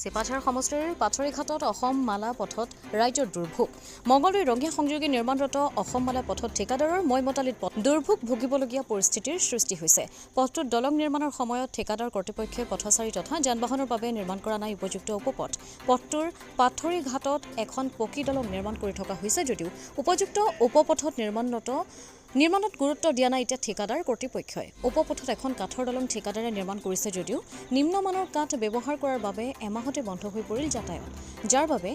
চিপাঝাৰ সমষ্টিৰ পাথৰিঘাটত অসম মালা পথত ৰাজ্যৰ দুৰ্ভোগ মংগলদৈ ৰঙিয়া সংযোগী নিৰ্মাণৰত অসম মালা পথত ঠিকাদাৰৰ মইমতালিত দুৰ্ভোগ ভুগিবলগীয়া পৰিস্থিতিৰ সৃষ্টি হৈছে পথটোত দলং নিৰ্মাণৰ সময়ত ঠিকাদাৰ কৰ্তৃপক্ষই পথচাৰী তথা যান-বাহনৰ বাবে নিৰ্মাণ কৰা নাই উপযুক্ত উপপথ পথটোৰ পাথৰিঘাটত এখন পকী দলং নিৰ্মাণ কৰি থকা হৈছে যদিও উপযুক্ত উপপথত নিৰ্মাণত গুৰুত্ব দিয়া নাই এতিয়া ঠিকাদাৰ কৰ্তৃপক্ষই উপপথত এখন কাঠৰ দলং ঠিকাদাৰে নিৰ্মাণ কৰিছে যদিও নিম্নমানৰ কাঠ ব্যৱহাৰ কৰাৰ বাবে এমাহতে বন্ধ হৈ পৰিল যাতায়াত যাৰ বাবে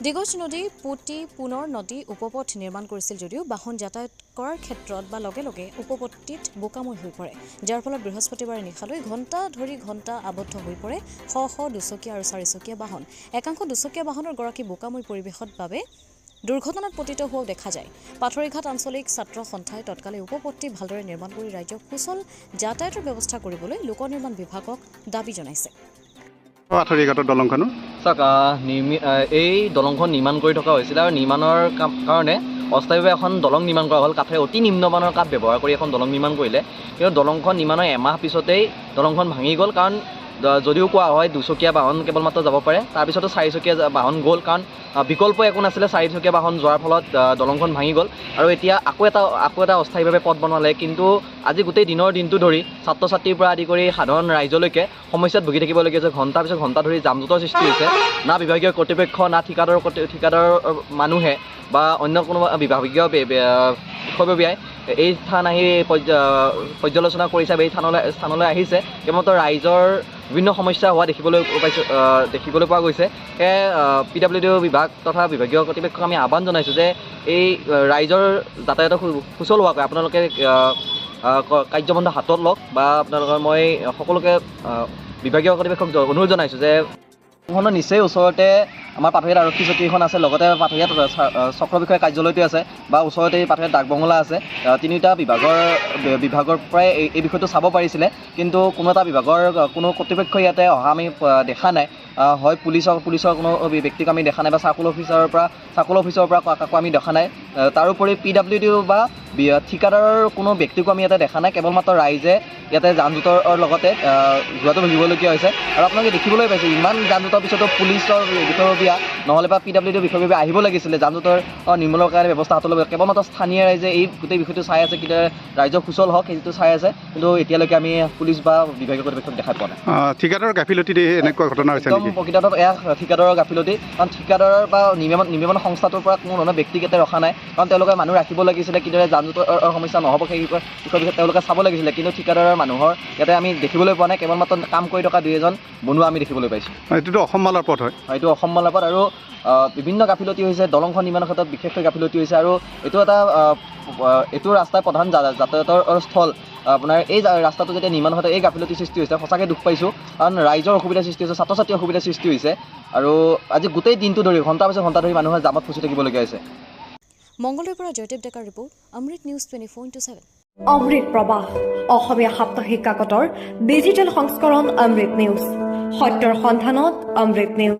দিগজ নদী পুতি পুনৰ নদী উপপথ নিৰ্মাণ কৰিছিল যদিও বাহন যাতায়াত কৰাৰ ক্ষেত্ৰত বা লগে লগে উপপথটিত বোকাময় হৈ পৰে যাৰ ফলত বৃহস্পতিবাৰে নিশালৈ ঘণ্টা আবদ্ধ হৈ পৰে শ দুচকীয়া আৰু চাৰিচকীয়া বাহন একাংশ দুচকীয়া বাহনৰ গৰাকী বোকাময় পৰিৱেশৰ বাবে দুৰ্ঘটনাত পতিত হোৱাও দেখা যায় পাথৰিঘাট আঞ্চলিক ছাত্ৰ সন্থাই তৎকালে উপপথটি ভালদৰে নিৰ্মাণ কৰি ৰাজ্যক সুচল যাতায়াতৰ ব্যৱস্থা কৰিবলৈ লোক নিৰ্মাণ বিভাগক দাবী জনাইছে পাথৰিঘাটৰ দলংখন এই দলংখন নিৰ্মাণ কৰি থকা হৈছিল আৰু নিৰ্মাণৰ কাৰণে অস্থায়ীভাৱে এখন দলং নিৰ্মাণ কৰা হ'ল কাঠেৰে অতি নিম্নমানৰ কাঠ ব্যৱহাৰ কৰি এখন দলং নিৰ্মাণ কৰিলে কিন্তু দলংখন নিৰ্মাণৰ এমাহ পিছতেই দলংখন ভাঙি গ'ল কাৰণ যদিও কোৱা হয় দুচকীয়া বাহন কেৱল মাত্ৰ যাব পাৰে তাৰপিছতো চাৰিচকীয়া বাহন গ'ল কাৰণ বিকল্প একো নাছিলে চাৰিচকীয়া বাহন যোৱাৰ ফলত দলংখন ভাঙি গ'ল আৰু এতিয়া আকৌ এটা অস্থায়ীভাৱে পথ বনালে কিন্তু আজি গোটেই দিনটো ধৰি ছাত্ৰ ছাত্ৰীৰ পৰা আদি কৰি সাধাৰণ ৰাইজলৈকে সমস্যাত ভুগি থাকিবলগীয়া হৈছে ঘণ্টাৰ পিছত ঘণ্টা ধৰি যান জঁটৰ সৃষ্টি হৈছে না বিভাগীয় কৰ্তৃপক্ষ না ঠিকাদাৰৰ মানুহে বা অন্য কোনোবা বিভাগীয় বিষয়ববীয়াই এই স্থান আহি পৰ্যালোচনা কৰিছে এই স্থানলৈ আহিছে কেৱল ৰাইজৰ বিভিন্ন সমস্যা হোৱা দেখিবলৈ পোৱা গৈছে PWD বিভাগ তথা বিভাগীয় কৰ্তৃপক্ষক আমি আহ্বান জনাইছোঁ যে এই ৰাইজৰ যাতায়াতৰ সুচল হোৱাকৈ আপোনালোকে কাৰ্যবন্ধ হাতত লওক বা আপোনালোকৰ মই সকলোকে বিভাগীয় কৰ্তৃপক্ষক অনুৰোধ জনাইছোঁ যে নিশ্চয় ওচৰতে আমাৰ পাথৰিঘাট আৰক্ষী চকীখন আছে লগতে পাথৰিঘাট চক্ৰ বিষয়া কাৰ্যালয়টো আছে বা ওচৰতে পাথৰিঘাট ডাকবঙলা আছে তিনিটা বিভাগৰ পৰাই এই বিষয়টো চাব পাৰিছিলে কিন্তু কোনো এটা বিভাগৰ কোনো কৰ্তৃপক্ষ ইয়াতে অহা আমি দেখা নাই হয় পুলিচৰ কোনো ব্যক্তিক আমি দেখা নাই বা চাৰ্কুল অফিচৰ পৰা কাকো আমি দেখা নাই তাৰোপৰি PWD বা ঠিকাদাৰৰ কোনো ব্যক্তিকো আমি ইয়াতে দেখা নাই কেৱল মাত্ৰ ৰাইজে ইয়াতে যান জঁটৰ লগতে যোৱাটো ভুগিবলগীয়া হৈছে আৰু আপোনালোকে দেখিবলৈ পাইছে ইমান যান জঁটৰ পিছতো পুলিচৰ বিষয়ববীয়া নহ'লে বা PWD বিষয়ববীয়া আহিব লাগিছিলে যান জঁটৰ নিৰ্মূলৰ কাৰণে ব্যৱস্থা হাতত ল'ব কেৱল মাত্ৰ স্থানীয় ৰাইজে এই গোটেই বিষয়টো চাই আছে কিন্তু ৰাইজৰ সুচল হওক সেইটো চাই আছে কিন্তু এতিয়ালৈকে আমি পুলিচ বা বিভাগীয় কৰ্তৃপক্ষক দেখা পোৱা নাই ঠিকাদাৰৰ গাফিলতি এনেকুৱা ঘটনা হৈছে একদম প্ৰকৃতত এয়া ঠিকাদাৰৰ গাফিলতি কাৰণ ঠিকাদাৰৰ বা নিৰ্মাণ সংস্থাটোৰ পৰা কোনো ধৰণৰ ব্যক্তিগত ৰখা নাই কাৰণ তেওঁলোকে মানুহ ৰাখিব লাগিছিলে কিদৰে যান জঁটৰ সমস্যা নহ'ব সেই বিষয়ে তেওঁলোকে চাব লাগিছিলে কিন্তু ঠিকাদাৰৰ মানুহৰ ইয়াতে আমি দেখিবলৈ পোৱা নাই কেৱল মাত্ৰ কাম কৰি থকা দুই এজন বনুৱা আমি দেখিবলৈ পাইছোঁ এইটোতো অসম মালাৰ পথ হয় এইটো অসম মালাৰ পথ আৰু বিভিন্ন গাফিলতি হৈছে দলংখন নিৰ্মাণৰ ক্ষেত্ৰত বিশেষকৈ গাফিলতি হৈছে আৰু এইটো ৰাস্তাৰ প্ৰধান যাতায়াতৰ স্থল আপোনাৰ এই ৰাস্তাটো যেতিয়া নিৰ্মাণ হওঁতে এই গাফিলতিৰ সৃষ্টি হৈছে সঁচাকৈ দুখ পাইছোঁ কাৰণ ৰাইজৰ অসুবিধাৰ সৃষ্টি হৈছে ছাত্ৰ ছাত্ৰীৰ অসুবিধাৰ সৃষ্টি হৈছে আৰু আজি গোটেই দিনটো ধৰি ঘণ্টাৰ পিছত ঘণ্টা ধৰি মানুহে জামত ফচি থাকিবলগীয়া হৈছে মংগলদৈৰ পৰা জয়দেৱ ডেকাৰ ৰিপৰ্ট অমৃত নিউজ 24/7 অমৃত প্ৰবাহ অসমীয়া সাপ্তাহিক কাকতৰ ডিজিটেল সংস্কৰণ অমৃত নিউজ সত্যৰ সন্ধানত অমৃত নিউজ